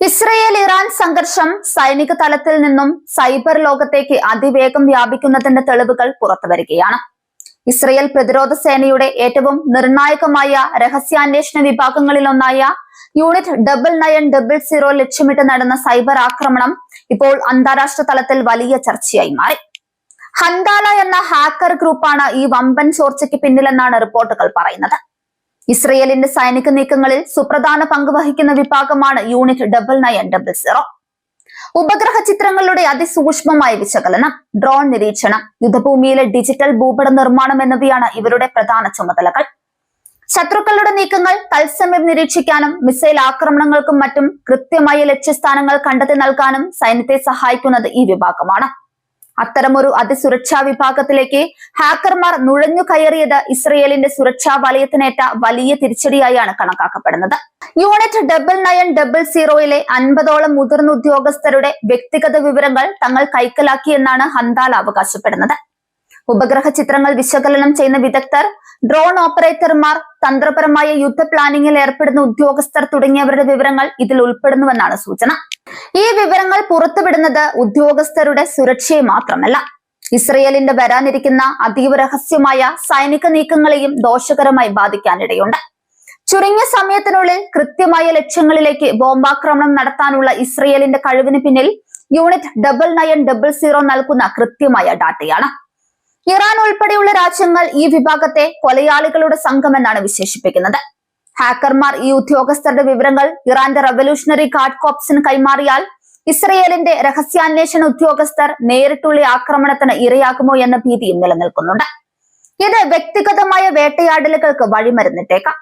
Israel Iran സംഘർഷം സൈനിക തലത്തിൽ നിന്നും സൈബർ ലോകത്തേക്ക് അതിവേഗം വ്യാപിക്കുന്നതിന്റെ തെളിവുകൾ പുറത്തുവരികയാണ്. ഇസ്രയേൽ പ്രതിരോധ സേനയുടെ ഏറ്റവും നിർണായകമായ രഹസ്യാന്വേഷണ വിഭാഗങ്ങളിലൊന്നായ യൂണിറ്റ് 9900 ലക്ഷ്യമിട്ട് നടന്ന സൈബർ ആക്രമണം ഇപ്പോൾ അന്താരാഷ്ട്ര തലത്തിൽ വലിയ ചർച്ചയായി മാറി. ഹന്താല എന്ന ഹാക്കർ ഗ്രൂപ്പാണ് ഈ വമ്പൻ ചോർച്ചയ്ക്ക് പിന്നിലെന്നാണ് റിപ്പോർട്ടുകൾ പറയുന്നത്. ഇസ്രയേലിന്റെ സൈനിക നീക്കങ്ങളിൽ സുപ്രധാന പങ്ക് വഹിക്കുന്ന വിഭാഗമാണ് യൂണിറ്റ് 9900. ഉപഗ്രഹ ചിത്രങ്ങളുടെ അതിസൂക്ഷ്മമായ വിശകലനം, ഡ്രോൺ നിരീക്ഷണം, യുദ്ധഭൂമിയിലെ ഡിജിറ്റൽ ഭൂപട നിർമ്മാണം എന്നിവയാണ് ഇവരുടെ പ്രധാന ചുമതലകൾ. ശത്രുക്കളുടെ നീക്കങ്ങൾ തത്സമയം നിരീക്ഷിക്കാനും മിസൈൽ ആക്രമണങ്ങൾക്കും മറ്റും കൃത്യമായ ലക്ഷ്യസ്ഥാനങ്ങൾ കണ്ടെത്തി നൽകാനും സൈന്യത്തെ സഹായിക്കുന്നത് ഈ വിഭാഗമാണ്. അത്തരമൊരു അതിസുരക്ഷാ വിഭാഗത്തിലേക്ക് ഹാക്കർമാർ നുഴഞ്ഞു കയറിയത് ഇസ്രയേലിന്റെ സുരക്ഷാ വലയത്തിനേറ്റ വലിയ തിരിച്ചടിയായാണ് കണക്കാക്കപ്പെടുന്നത്. യൂണിറ്റ് 9900 50ഓളം മുതിർന്ന ഉദ്യോഗസ്ഥരുടെ വ്യക്തിഗത വിവരങ്ങൾ തങ്ങൾ കൈക്കലാക്കിയെന്നാണ് ഹന്താല അവകാശപ്പെടുന്നത്. ഉപഗ്രഹ ചിത്രങ്ങൾ വിശകലനം ചെയ്യുന്ന വിദഗ്ധർ, ഡ്രോൺ ഓപ്പറേറ്റർമാർ, തന്ത്രപരമായ യുദ്ധ പ്ലാനിങ്ങിൽ ഏർപ്പെടുന്ന ഉദ്യോഗസ്ഥർ തുടങ്ങിയവരുടെ വിവരങ്ങൾ ഇതിൽ ഉൾപ്പെടുന്നുവെന്നാണ് സൂചന. ഈ വിവരങ്ങൾ പുറത്തുവിടുന്നത് ഉദ്യോഗസ്ഥരുടെ സുരക്ഷയെ മാത്രമല്ല, ഇസ്രയേലിന്റെ വരാനിരിക്കുന്ന അതീവ രഹസ്യമായ സൈനിക നീക്കങ്ങളെയും ദോഷകരമായി ബാധിക്കാനിടയുണ്ട്. ചുരുങ്ങിയ സമയത്തിനുള്ളിൽ കൃത്യമായ ലക്ഷ്യങ്ങളിലേക്ക് ബോംബാക്രമണം നടത്താനുള്ള ഇസ്രയേലിന്റെ കഴിവിന് പിന്നിൽ യൂണിറ്റ് 9900 നൽകുന്ന കൃത്യമായ ഡാറ്റയാണ്. ഇറാൻ ഉൾപ്പെടെയുള്ള രാജ്യങ്ങൾ ഈ വിഭാഗത്തെ കൊലയാളികളുടെ സംഘമെന്നാണ് വിശേഷിപ്പിക്കുന്നത്. ഹാക്കർമാർ ഈ ഉദ്യോഗസ്ഥരുടെ വിവരങ്ങൾ ഇറാന്റെ റവല്യൂഷണറി ഗാർഡ് കോർപ്സിന് കൈമാറിയാൽ ഇസ്രയേലിന്റെ രഹസ്യാന്വേഷണ ഉദ്യോഗസ്ഥർ നേരിട്ടുള്ള ആക്രമണത്തിന് ഇരയാകുമോ എന്ന ഭീതിയും നിലനിൽക്കുന്നുണ്ട്. ഇത് വ്യക്തിഗതമായ വേട്ടയാടലുകൾക്ക് വഴിമരുന്നിട്ടേക്കാം.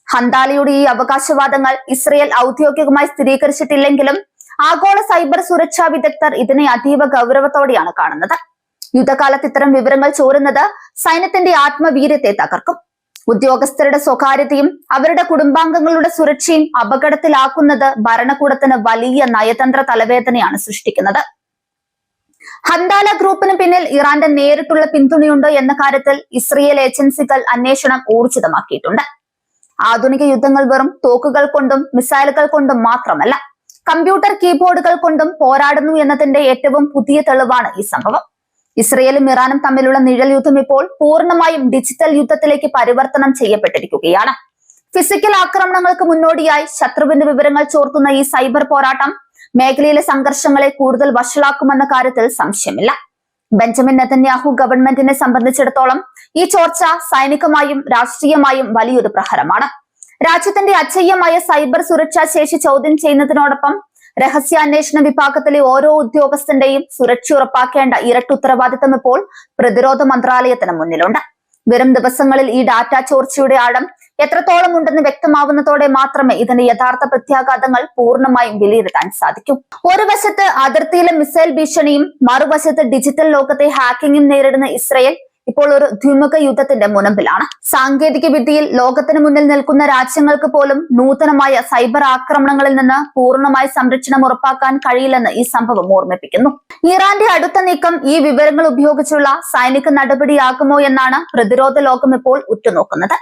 ഹന്താലയുടെ ഈ അവകാശവാദങ്ങൾ ഇസ്രയേൽ ഔദ്യോഗികമായി സ്ഥിരീകരിച്ചിട്ടില്ലെങ്കിലും ആഗോള സൈബർ സുരക്ഷാ വിദഗ്ധർ ഇതിനെ അതീവ ഗൗരവത്തോടെയാണ് കാണുന്നത്. യുദ്ധകാലത്ത് ഇത്തരം വിവരങ്ങൾ ചോരുന്നത് സൈന്യത്തിന്റെ ആത്മവീര്യത്തെ തകർക്കും. ഉദ്യോഗസ്ഥരുടെ സ്വകാര്യതയും അവരുടെ കുടുംബാംഗങ്ങളുടെ സുരക്ഷയും അപകടത്തിലാക്കുന്നത് ഭരണകൂടത്തിന് വലിയ നയതന്ത്ര തലവേദനയാണ് സൃഷ്ടിക്കുന്നത്. ഹന്താല ഗ്രൂപ്പിന് പിന്നിൽ ഇറാന്റെ നേരിട്ടുള്ള പിന്തുണയുണ്ടോ എന്ന കാര്യത്തിൽ ഇസ്രയേൽ ഏജൻസികൾ അന്വേഷണം ഊർജിതമാക്കിയിട്ടുണ്ട്. ആധുനിക യുദ്ധങ്ങൾ വെറും തോക്കുകൾ കൊണ്ടും മിസൈലുകൾ കൊണ്ടും മാത്രമല്ല, കമ്പ്യൂട്ടർ കീബോർഡുകൾ കൊണ്ടും പോരാടുന്നു എന്നതിന്റെ ഏറ്റവും പുതിയ തെളിവാണ് ഈ സംഭവം. ഇസ്രയേലും ഇറാനും തമ്മിലുള്ള നിഴൽ യുദ്ധം ഇപ്പോൾ പൂർണ്ണമായും ഡിജിറ്റൽ യുദ്ധത്തിലേക്ക് പരിവർത്തനം ചെയ്യപ്പെട്ടിരിക്കുകയാണ്. ഫിസിക്കൽ ആക്രമണങ്ങൾക്ക് മുന്നോടിയായി ശത്രുവിന്റെ വിവരങ്ങൾ ചോർത്തുന്ന ഈ സൈബർ പോരാട്ടം മേഖലയിലെ സംഘർഷങ്ങളെ കൂടുതൽ വഷളാക്കുമെന്ന കാര്യത്തിൽ സംശയമില്ല. ബെഞ്ചമിൻ നെതന്യാഹു ഗവൺമെന്റിനെ സംബന്ധിച്ചിടത്തോളം ഈ ചോർച്ച സൈനികമായും രാഷ്ട്രീയമായും വലിയൊരു പ്രഹരമാണ്. രാജ്യത്തിന്റെ അജയ്യമായ സൈബർ സുരക്ഷാ ശേഷി ചോദ്യം ചെയ്യുന്നതിനോടൊപ്പം രഹസ്യാന്വേഷണ വിഭാഗത്തിലെ ഓരോ ഉദ്യോഗസ്ഥന്റെയും സുരക്ഷ ഉറപ്പാക്കേണ്ട ഇരട്ട ഉത്തരവാദിത്തം ഇപ്പോൾ പ്രതിരോധ മന്ത്രാലയത്തിന് മുന്നിലുണ്ട്. വരും ദിവസങ്ങളിൽ ഈ ഡാറ്റ ചോർച്ചയുടെ ആഴം എത്രത്തോളം ഉണ്ടെന്ന് വ്യക്തമാവുന്നതോടെ മാത്രമേ ഇതിന്റെ യഥാർത്ഥ പ്രത്യാഘാതങ്ങൾ പൂർണ്ണമായും വിലയിരുത്താൻ സാധിക്കൂ. ഒരു വശത്ത് അതിർത്തിയിലെ മിസൈൽ ഭീഷണിയും മറുവശത്ത് ഡിജിറ്റൽ ലോകത്തെ ഹാക്കിങ്ങും നേരിടുന്ന ഇസ്രയേൽ ഇപ്പോൾ ഒരു ദ്വിമുഖ യുദ്ധത്തിന്റെ മുനമ്പിലാണ്. സാങ്കേതിക വിദ്യയിൽ ലോകത്തിന് മുന്നിൽ നിൽക്കുന്ന രാജ്യങ്ങൾക്ക് പോലും നൂതനമായ സൈബർ ആക്രമണങ്ങളിൽ നിന്ന് പൂർണ്ണമായി സംരക്ഷണം ഉറപ്പാക്കാൻ കഴിയില്ലെന്ന് ഈ സംഭവം ഓർമ്മിപ്പിക്കുന്നു. ഇറാന്റെ അടുത്ത നീക്കം ഈ വിവരങ്ങൾ ഉപയോഗിച്ചുള്ള സൈനിക നടപടിയാകുമോ എന്നാണ് പ്രതിരോധ ലോകം ഇപ്പോൾ ഉറ്റുനോക്കുന്നത്.